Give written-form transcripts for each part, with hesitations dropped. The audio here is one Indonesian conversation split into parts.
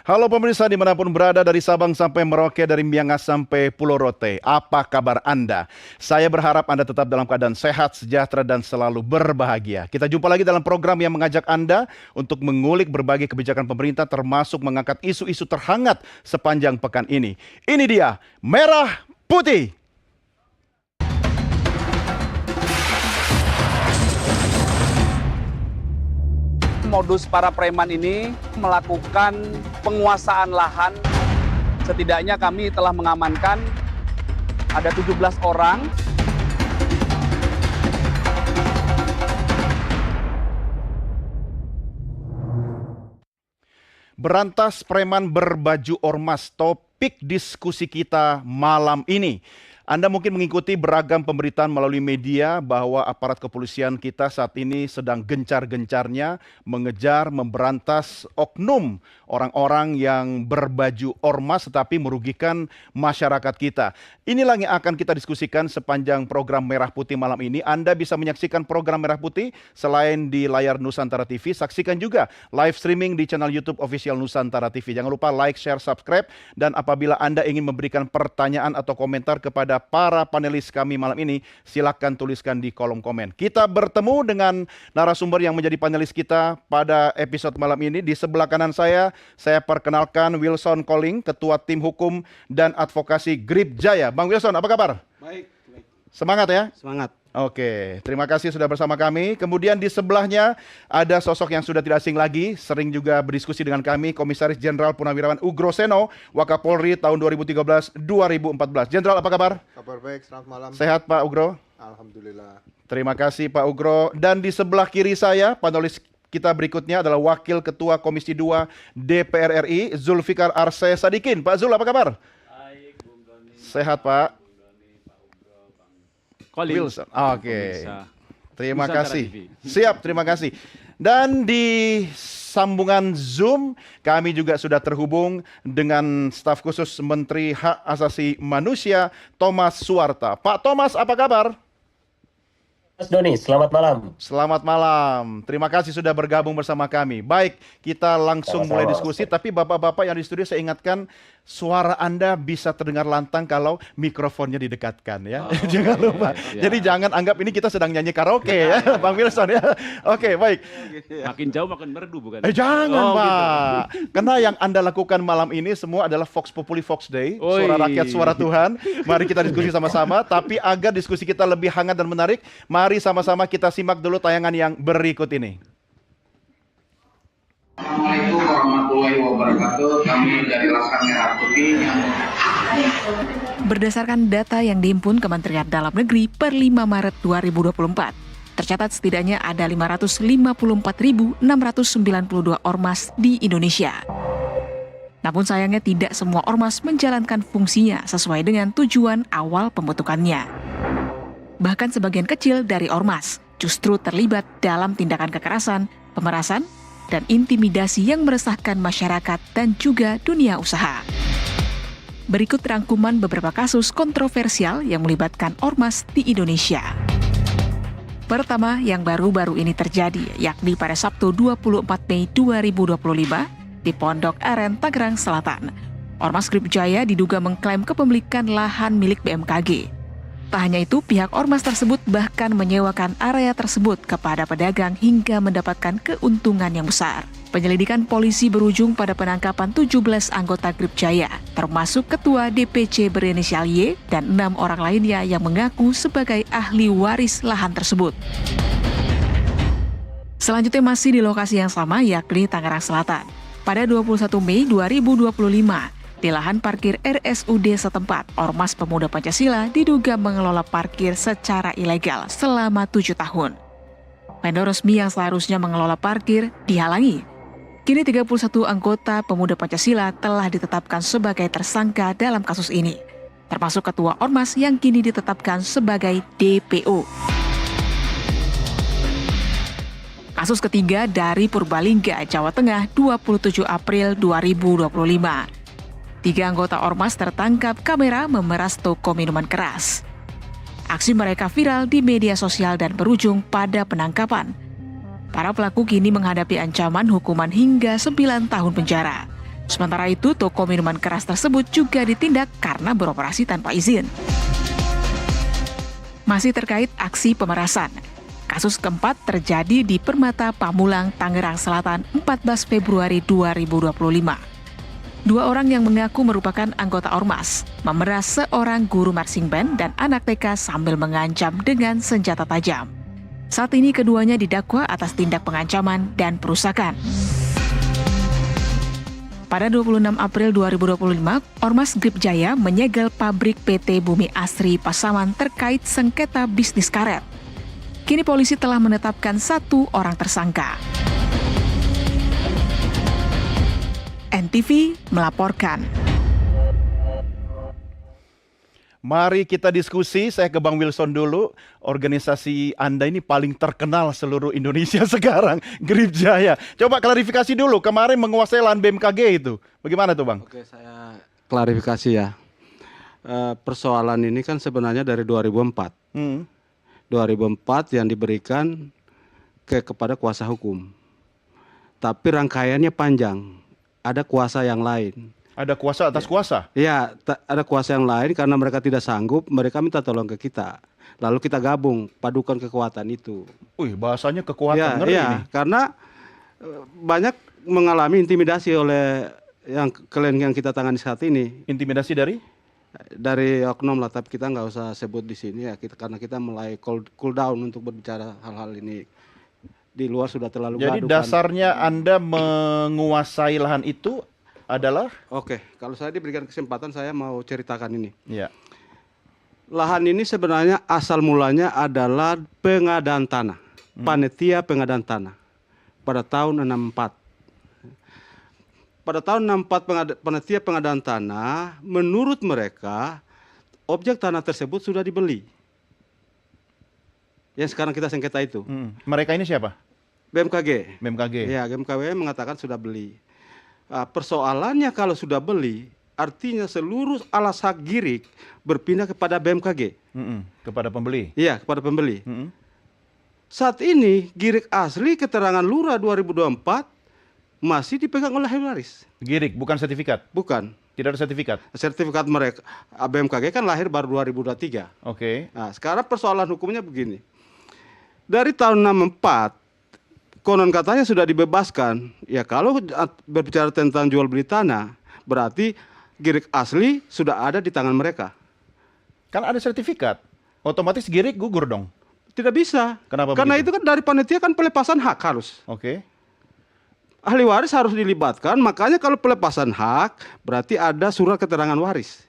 Halo pemirsa dimanapun berada dari Sabang sampai Merauke, dari Miangas sampai Pulau Rote. Apa kabar Anda? Saya berharap Anda tetap dalam keadaan sehat, sejahtera, dan selalu berbahagia. Kita jumpa lagi dalam program yang mengajak Anda untuk mengulik berbagai kebijakan pemerintah termasuk mengangkat isu-isu terhangat sepanjang pekan ini. Ini dia, Merah Putih. Modus para preman ini melakukan penguasaan lahan. Setidaknya kami telah mengamankan ada 17 orang. Berantas preman berbaju ormas, topik diskusi kita malam ini. Anda mungkin mengikuti beragam pemberitaan melalui media bahwa aparat kepolisian kita saat ini sedang gencar-gencarnya mengejar, memberantas oknum orang-orang yang berbaju ormas tetapi merugikan masyarakat kita. Inilah yang akan kita diskusikan sepanjang program Merah Putih malam ini. Anda bisa menyaksikan program Merah Putih selain di layar Nusantara TV, saksikan juga live streaming di channel YouTube official Nusantara TV. Jangan lupa like, share, subscribe, dan apabila Anda ingin memberikan pertanyaan atau komentar kepada para panelis kami malam ini, silakan tuliskan di kolom komen. Kita bertemu dengan narasumber yang menjadi panelis kita pada episode malam ini. Di sebelah kanan saya perkenalkan Wilson Koling, Ketua Tim Hukum dan Advokasi Grip Jaya. Bang Wilson, apa kabar? Baik. Semangat ya? Semangat. Oke, terima kasih sudah bersama kami. Kemudian di sebelahnya ada sosok yang sudah tidak asing lagi, sering juga berdiskusi dengan kami, Komisaris Jenderal Purnawirawan Ugro Seno, Wakapolri tahun 2013-2014. Jenderal, apa kabar? Kabar baik, selamat malam. Sehat Pak Ugro? Alhamdulillah. Terima kasih Pak Ugro. Dan di sebelah kiri saya, panelis kita berikutnya adalah Wakil Ketua Komisi 2 DPR RI, Zulfikar Arse Sadikin. Pak Zul, apa kabar? Baik, Bung Doni. Sehat Pak. Wilson. Oke. Terima Nusantara kasih. TV. Siap, terima kasih. Dan di sambungan Zoom kami juga sudah terhubung dengan staf khusus Menteri Hak Asasi Manusia Thomas Suwarta. Pak Thomas, apa kabar? Mas Doni, selamat malam. Selamat malam. Terima kasih sudah bergabung bersama kami. Baik, kita langsung mulai diskusi. Tapi bapak-bapak yang di studio, saya ingatkan suara Anda bisa terdengar lantang kalau mikrofonnya didekatkan ya. Jangan lupa. Iya. Jadi jangan anggap ini kita sedang nyanyi karaoke ya, Bang Wilson ya. Oke, baik. Makin jauh makin merdu bukan? Jangan Oh, Pak. Karena yang Anda lakukan malam ini semua adalah Vox Populi Vox Day, Oi. suara rakyat, suara Tuhan. Mari kita diskusi sama-sama. Tapi agar diskusi kita lebih hangat dan menarik, mari sama-sama kita simak dulu tayangan yang berikut ini. Assalamualaikum warahmatullahi wabarakatuh. Kami dari Laskar Merah Putih yang Berdasarkan data yang dihimpun Kementerian Dalam Negeri per 5 Maret 2024, tercatat setidaknya ada 554.692 ormas di Indonesia. Namun sayangnya tidak semua ormas menjalankan fungsinya sesuai dengan tujuan awal pembentukannya. Bahkan sebagian kecil dari ormas justru terlibat dalam tindakan kekerasan, pemerasan, dan intimidasi yang meresahkan masyarakat dan juga dunia usaha. Berikut rangkuman beberapa kasus kontroversial yang melibatkan ormas di Indonesia. Pertama, yang baru-baru ini terjadi, yakni pada Sabtu 24 Mei 2025 di Pondok Aren, Tangerang Selatan. Ormas Grip Jaya diduga mengklaim kepemilikan lahan milik BMKG. Tak hanya itu, pihak ormas tersebut bahkan menyewakan area tersebut kepada pedagang hingga mendapatkan keuntungan yang besar. Penyelidikan polisi berujung pada penangkapan 17 anggota Grip Jaya, termasuk ketua DPC berinisial Y dan 6 orang lainnya yang mengaku sebagai ahli waris lahan tersebut. Selanjutnya masih di lokasi yang sama, yakni Tangerang Selatan. Pada 21 Mei 2025, di lahan parkir RSUD setempat, Ormas Pemuda Pancasila diduga mengelola parkir secara ilegal selama 7 tahun. Vendor resmi yang seharusnya mengelola parkir dihalangi. Kini 31 anggota Pemuda Pancasila telah ditetapkan sebagai tersangka dalam kasus ini, termasuk ketua Ormas yang kini ditetapkan sebagai DPO. Kasus ketiga dari Purbalingga, Jawa Tengah, 27 April 2025. 3 anggota Ormas tertangkap kamera memeras toko minuman keras. Aksi mereka viral di media sosial dan berujung pada penangkapan. Para pelaku kini menghadapi ancaman hukuman hingga 9 tahun penjara. Sementara itu, toko minuman keras tersebut juga ditindak karena beroperasi tanpa izin. Masih terkait aksi pemerasan, kasus keempat terjadi di Permata Pamulang, Tangerang Selatan 14 Februari 2025. Dua orang yang mengaku merupakan anggota Ormas memeras seorang guru marching band dan anak TK sambil mengancam dengan senjata tajam. Saat ini keduanya didakwa atas tindak pengancaman dan perusakan. Pada 26 April 2025, Ormas Grip Jaya menyegel pabrik PT Bumi Asri Pasaman terkait sengketa bisnis karet. Kini polisi telah menetapkan 1 orang tersangka. NTV melaporkan. Mari kita diskusi, saya ke Bang Wilson dulu. Organisasi Anda ini paling terkenal seluruh Indonesia sekarang, Grip Jaya. Coba klarifikasi dulu, kemarin menguasai lahan BMKG itu. Bagaimana tuh Bang? Oke, saya klarifikasi ya. Persoalan ini kan sebenarnya dari 2004. 2004 yang diberikan kepada kuasa hukum. Tapi rangkaiannya panjang, ada kuasa yang lain. Ada kuasa atas kuasa? Iya, ada kuasa yang lain karena mereka tidak sanggup, mereka minta tolong ke kita. Lalu kita gabung, padukan kekuatan itu. Wih, bahasanya kekuatan, Ya, ngeri iya, nih. karena banyak mengalami intimidasi oleh klien yang kita tangani saat ini. Intimidasi Dari oknum lah, tapi kita nggak usah sebut di sini ya, karena kita mulai cool down untuk berbicara hal-hal ini. Di luar sudah terlalu Jadi gaduh kan. dasarnya Anda menguasai lahan itu adalah? Oke, kalau saya diberikan kesempatan saya mau ceritakan ini. Ya. Lahan ini sebenarnya asal mulanya adalah pengadaan tanah, panitia pengadaan tanah pada tahun 64. Pada tahun 64 panitia pengadaan tanah, menurut mereka objek tanah tersebut sudah dibeli. Yang sekarang kita sengketa itu. Mereka ini siapa? BMKG. BMKG. Ya, BMKG mengatakan sudah beli. Persoalannya kalau sudah beli, artinya seluruh alas hak girik berpindah kepada BMKG. Kepada pembeli. Iya, kepada pembeli. Saat ini girik asli keterangan Lurah 2024 masih dipegang oleh ahli waris. Girik, bukan sertifikat? Bukan. Tidak ada sertifikat? Sertifikat mereka, BMKG kan lahir baru 2023. Oke. Nah, sekarang persoalan hukumnya begini. Dari tahun 64, konon katanya sudah dibebaskan. Ya kalau berbicara tentang jual beli tanah, berarti girik asli sudah ada di tangan mereka. Kan ada sertifikat. Otomatis girik gugur dong. Tidak bisa. Kenapa Karena begitu? itu kan dari panitia kan pelepasan hak harus. Oke. Ahli waris harus dilibatkan, makanya kalau pelepasan hak berarti ada surat keterangan waris.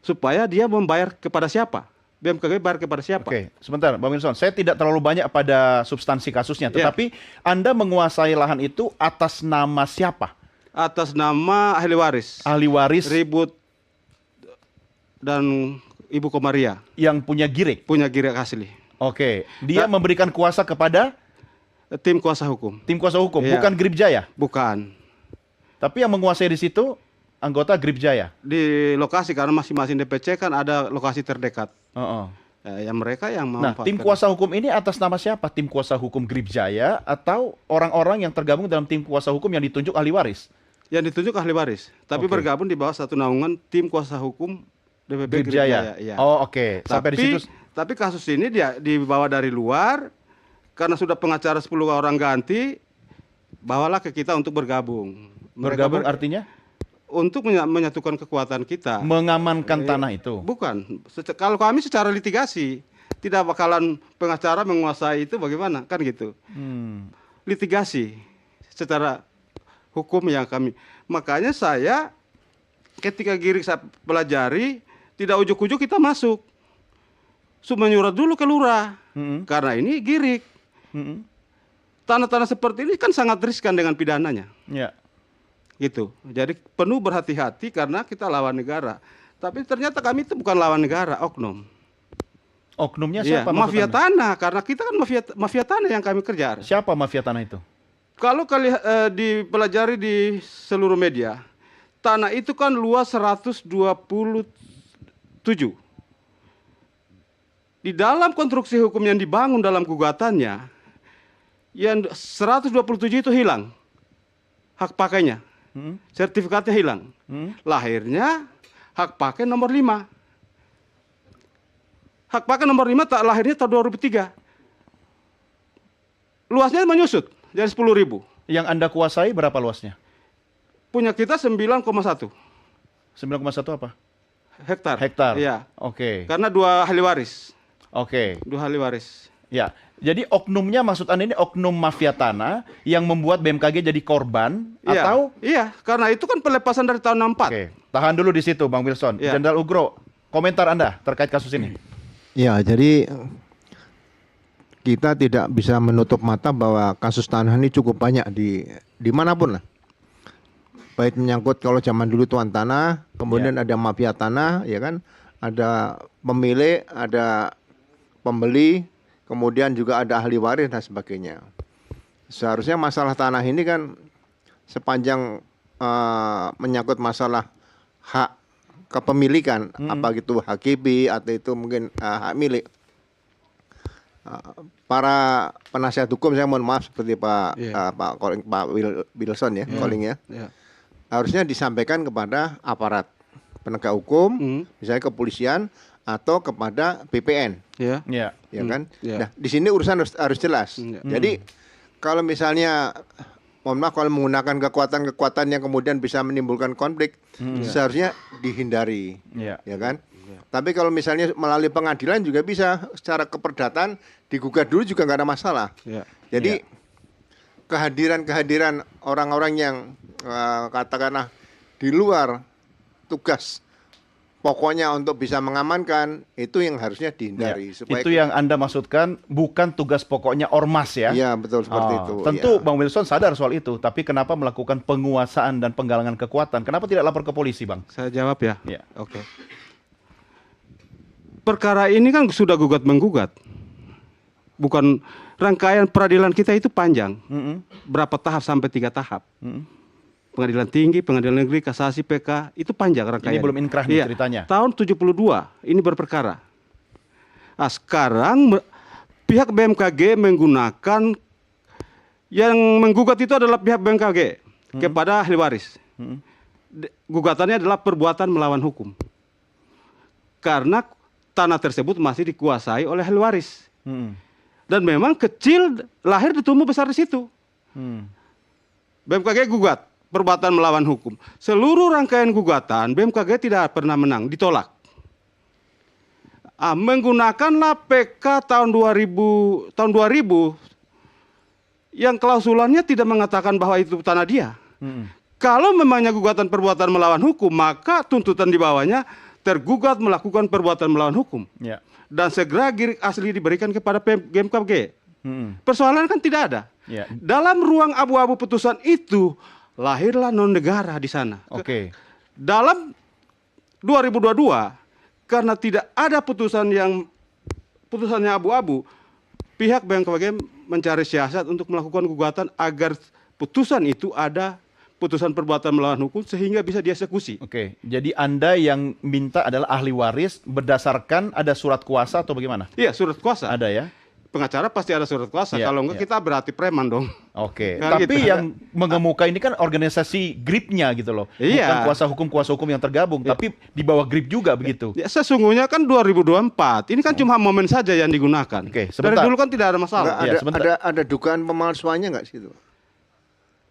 Supaya dia membayar kepada siapa? BMKG bayar kepada siapa? Oke, sebentar Bang Wilson. Saya tidak terlalu banyak pada substansi kasusnya, tetapi Anda menguasai lahan itu atas nama siapa? Atas nama ahli waris. Ahli waris Ribut dan Ibu Komaria. yang punya girik. Punya girik asli. Oke, dia memberikan kuasa kepada Tim kuasa hukum. tim kuasa hukum, Iya. bukan Grip Jaya. Bukan. Tapi yang menguasai di situ anggota Grip Jaya. Di lokasi, karena masing-masing DPC kan ada lokasi terdekat. Yang mereka yang Nah, memanfaatkan. tim kuasa hukum ini atas nama siapa? Tim kuasa hukum Grip Jaya atau orang-orang yang tergabung dalam tim kuasa hukum yang ditunjuk ahli waris? Yang ditunjuk ahli waris. Tapi Oke. bergabung di bawah satu naungan tim kuasa hukum DPP Grip Jaya. Iya. Oh, oke. Sampai di situ. Tapi kasus ini dia dibawa dari luar, karena sudah pengacara 10 orang ganti, bawalah ke kita untuk bergabung. Bergabung artinya Untuk menyatukan kekuatan kita. mengamankan tanah itu. Bukan. Kalau kami secara litigasi, tidak bakalan pengacara menguasai itu bagaimana, kan gitu. Litigasi secara hukum yang kami. Makanya saya ketika girik saya pelajari, tidak ujuk-ujuk kita masuk. Menyurat dulu ke lurah. Karena ini girik. Tanah-tanah seperti ini kan sangat riskan dengan pidananya. Ya. Gitu. Jadi penuh berhati-hati karena kita lawan negara. Tapi ternyata kami itu bukan lawan negara, oknum. Oknumnya Iya, siapa? mafia maksud Anda? tanah, karena kita kan mafia tanah yang kami kejar. Siapa mafia tanah itu? Kalau kalian dipelajari di seluruh media, tanah itu kan luas 127. Di dalam konstruksi hukum yang dibangun dalam gugatannya, yang 127 itu hilang hak pakainya. sertifikatnya hilang. Lahirnya hak pakai nomor 5. Hak pakai nomor 5 lahirnya tahun 2003. Luasnya menyusut jadi 10.000. Yang Anda kuasai berapa luasnya? Punya kita 9,1 9,1 apa? hektar. Hektar. Iya. Oke. Karena 2 ahli waris. Oke. 2 ahli waris. Ya. Jadi oknumnya maksud Anda ini oknum mafia tanah yang membuat BMKG jadi korban Iya. atau Iya, karena itu kan pelepasan dari tahun 64. Oke, tahan dulu di situ Bang Wilson. Iya. Jenderal Ugro, komentar Anda terkait kasus ini. Ya, jadi kita tidak bisa menutup mata bahwa kasus tanah ini cukup banyak di manapun lah. Baik menyangkut kalau zaman dulu tuan tanah, kemudian ada mafia tanah, ya kan? Ada pemilik, ada pembeli, kemudian juga ada ahli waris dan sebagainya. Seharusnya masalah tanah ini kan sepanjang menyangkut masalah hak kepemilikan, apa gitu HKB atau itu mungkin hak milik. Para penasihat hukum, saya mohon maaf seperti Pak Wilson ya, calling ya. Harusnya disampaikan kepada aparat penegak hukum, misalnya kepolisian atau kepada BPN. Ya. Ya. Ya kan? Ya. Nah, di sini urusan harus jelas. Jadi kalau misalnya mohon maaf kalau menggunakan kekuatan-kekuatan yang kemudian bisa menimbulkan konflik, seharusnya dihindari. Ya. Ya kan? Tapi kalau misalnya melalui pengadilan juga bisa secara keperdatan digugat dulu juga nggak ada masalah. Ya. Jadi kehadiran orang-orang yang katakanlah di luar tugas pokoknya untuk bisa mengamankan itu yang harusnya dihindari. Supaya Itu yang Anda maksudkan bukan tugas pokoknya ormas ya? Iya betul seperti itu. Tentu ya. Bang Wilson sadar soal itu, tapi kenapa melakukan penguasaan dan penggalangan kekuatan? Kenapa tidak lapor ke polisi, Bang? Saya jawab ya. Ya. Oke. Perkara ini kan sudah gugat-menggugat. Bukan rangkaian peradilan kita itu panjang. Berapa tahap sampai 3 tahap. Pengadilan tinggi, pengadilan negeri, kasasi, PK, itu panjang rangkaian. Ini belum inkrah nih ceritanya. Tahun 72 ini berperkara. Nah, sekarang pihak BMKG menggunakan yang menggugat itu adalah pihak BMKG kepada ahli waris. Gugatannya adalah perbuatan melawan hukum. Karena tanah tersebut masih dikuasai oleh ahli waris. Dan memang kecil, lahir dan tumbuh besar di situ. BMKG gugat perbuatan melawan hukum. Seluruh rangkaian gugatan BMKG tidak pernah menang, ditolak. Menggunakanlah PK tahun 2000 yang klausulannya tidak mengatakan bahwa itu tanah dia. Kalau memangnya gugatan perbuatan melawan hukum, maka tuntutan di bawahnya tergugat melakukan perbuatan melawan hukum. Ya. Dan segera girik asli diberikan kepada BMKG. Persoalan kan tidak ada. Ya. Dalam ruang abu-abu putusan itu lahirlah non negara di sana. Oke. Dalam 2022 karena tidak ada putusannya abu-abu, pihak BMKG mencari siasat untuk melakukan gugatan agar putusan itu ada putusan perbuatan melawan hukum sehingga bisa dieksekusi. Oke. Jadi Anda yang minta adalah ahli waris berdasarkan ada surat kuasa atau bagaimana? Iya, surat kuasa. Ada ya? Pengacara pasti ada surat kuasa. Iya, Kalau enggak iya. kita berarti preman dong. Oke, Kan tapi gitu. yang mengemuka ini kan organisasi gripnya gitu loh. Iya. Bukan kuasa hukum yang tergabung, tapi di bawah grip juga begitu. Ya, sesungguhnya kan 2024. Ini kan cuma momen saja yang digunakan. Oke, Dari sebentar. dulu kan tidak ada masalah. Nggak, Ya, sebentar. ada dugaan pemalsuannya nggak sih itu?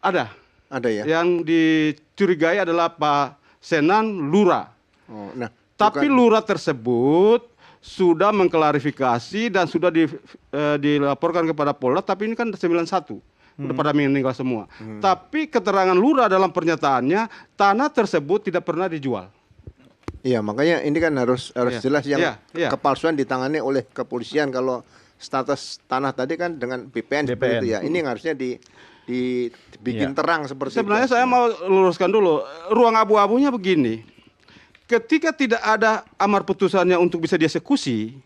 Ada. Ada ya. Yang dicurigai adalah Pak Senan Lura. Oh, nah, Tapi lurah tersebut sudah mengklarifikasi dan sudah dilaporkan kepada Polda, tapi ini kan 91. Udah pada meninggal semua. Tapi keterangan lurah dalam pernyataannya, tanah tersebut tidak pernah dijual. Iya, makanya ini kan harus Iya. jelas yang Iya. kepalsuan ditangani oleh kepolisian. Kalau status tanah tadi kan dengan BPN seperti itu ya. Ini yang harusnya dibikin Iya. terang seperti Sebenarnya itu. saya mau luruskan dulu, ruang abu-abunya begini. Ketika tidak ada amar putusannya untuk bisa dieksekusi,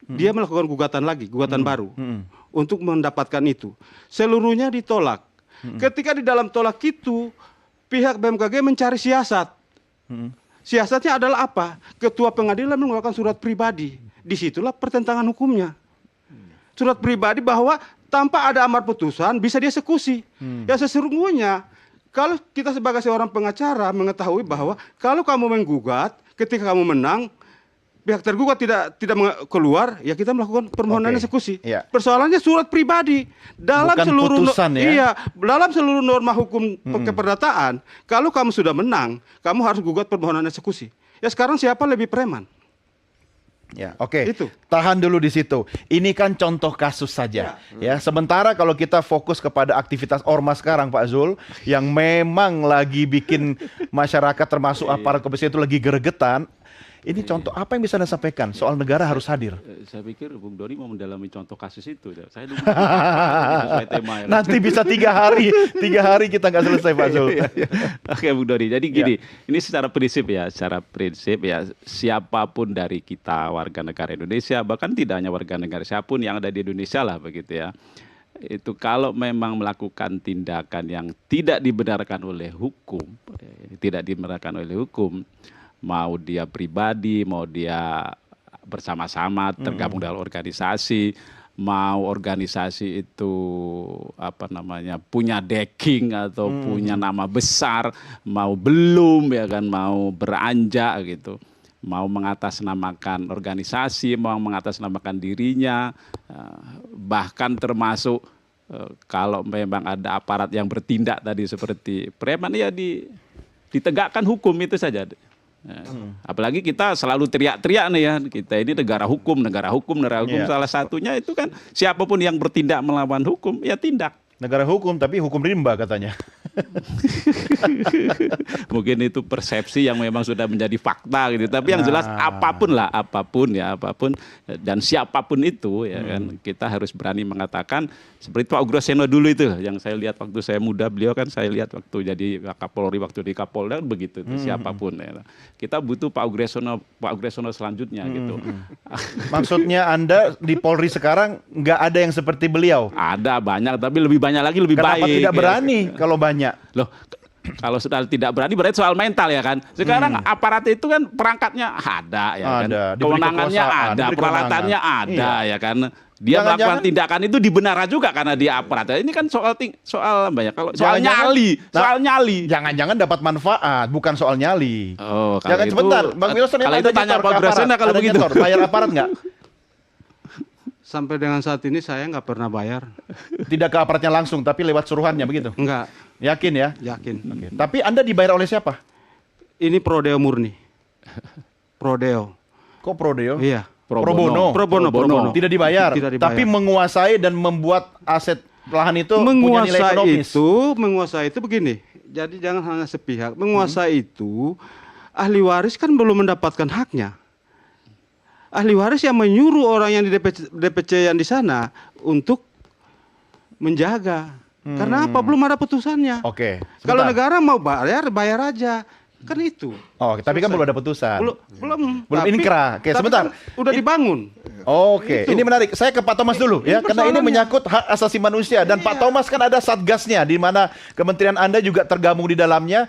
dia melakukan gugatan lagi, gugatan baru untuk mendapatkan itu. Seluruhnya ditolak. Ketika di dalam tolak itu, pihak BMKG mencari siasat. Siasatnya adalah apa? Ketua pengadilan mengeluarkan surat pribadi. Disitulah pertentangan hukumnya. Surat pribadi bahwa tanpa ada amar putusan bisa dieksekusi. Ya sesungguhnya Kalau kita sebagai seorang pengacara mengetahui bahwa kalau kamu menggugat, ketika kamu menang, pihak tergugat tidak keluar, ya kita melakukan permohonan Oke, eksekusi. iya. Persoalannya surat pribadi dalam Bukan seluruh putusan, ya? Iya, dalam seluruh norma hukum keperdataan, kalau kamu sudah menang, kamu harus gugat permohonan eksekusi. Ya sekarang siapa lebih preman? Ya, oke. Itu. Tahan dulu di situ. Ini kan contoh kasus saja. Ya, sementara kalau kita fokus kepada aktivitas ormas sekarang, Pak Zul, yang memang lagi bikin masyarakat termasuk aparat kepolisian itu lagi gregetan. Ini contoh apa yang bisa Anda sampaikan soal negara harus hadir? Saya pikir Bung Doni mau mendalami contoh kasus itu. Saya dulu sesuai tema ya. Nanti bisa 3 hari, 3 hari kita nggak selesai, Pak Zul. Oke Bung Doni, jadi gini, ini secara prinsip ya, siapapun dari kita warga negara Indonesia, bahkan tidak hanya warga negara siapapun yang ada di Indonesia lah begitu ya. Itu kalau memang melakukan tindakan yang tidak dibenarkan oleh hukum, mau dia pribadi, mau dia bersama-sama tergabung dalam organisasi, mau organisasi itu punya backing atau punya nama besar, mau belum ya kan, mau beranjak gitu, mau mengatasnamakan organisasi, mau mengatasnamakan dirinya, bahkan termasuk kalau memang ada aparat yang bertindak tadi seperti preman ya ditegakkan hukum itu saja. Apalagi kita selalu teriak-teriak nih ya, kita ini negara hukum. Salah satunya itu kan siapapun yang bertindak melawan hukum ya tindak. Negara hukum, tapi hukum rimba katanya. Mungkin itu persepsi yang memang sudah menjadi fakta gitu. Tapi yang jelas apapun dan siapapun itu ya kan, kita harus berani mengatakan seperti Pak Ugroseno dulu itu yang saya lihat waktu saya muda, beliau kan saya lihat waktu jadi Kapolri, waktu di Kapolda begitu siapapun ya. Kita butuh Pak Ugroseno selanjutnya gitu. Maksudnya Anda di Polri sekarang nggak ada yang seperti beliau? Ada banyak, tapi lebih banyak lagi lebih Kenapa baik. tidak berani kalau banyak? Loh, kalau sudah tidak berani berarti soal mental ya kan. Sekarang aparat itu kan perangkatnya ada ya kan. Diberi Kewenangannya kekuasaan, ada, diberi peralatannya kewenangan. ada ya kan. Dia melakukan tindakan itu dibenar juga karena dia aparat. Ini kan soal apa ya? Kalau soal nyali, Jangan-jangan dapat manfaat, bukan soal nyali. Oh, kalau Jangan itu, sebentar, Bang Wilson, kalau itu tanya Pak Grosena kalau Ada begitu. nyetor, bayar aparat nggak? Sampai dengan saat ini saya nggak pernah bayar. Tidak ke aparatnya langsung, tapi lewat suruhannya begitu. Enggak, Yakin ya? yakin. Oke. Tapi Anda dibayar oleh siapa? Ini prodeo murni. Prodeo. Kok Prodeo? Iya. Pro bono. Pro bono. Tidak dibayar, Tidak dibayar. tapi menguasai dan membuat aset lahan itu punya nilai ekonomis. Menguasai itu begini. Jadi jangan hanya sepihak. Menguasai itu ahli waris kan belum mendapatkan haknya. Ahli waris yang menyuruh orang yang di DPC yang di sana untuk menjaga. Karena apa? Belum ada putusannya. Oke. Kalau sebentar. negara mau bayar aja. Kan itu. Oh, tapi kan belum ada putusan. Belum inkrah. Oke, tapi sebentar. kan udah dibangun. Oke, Itu. ini menarik. Saya ke Pak Thomas dulu ya, karena ini persoalannya. menyangkut hak asasi manusia dan Pak Thomas kan ada satgasnya di mana kementerian Anda juga tergabung di dalamnya.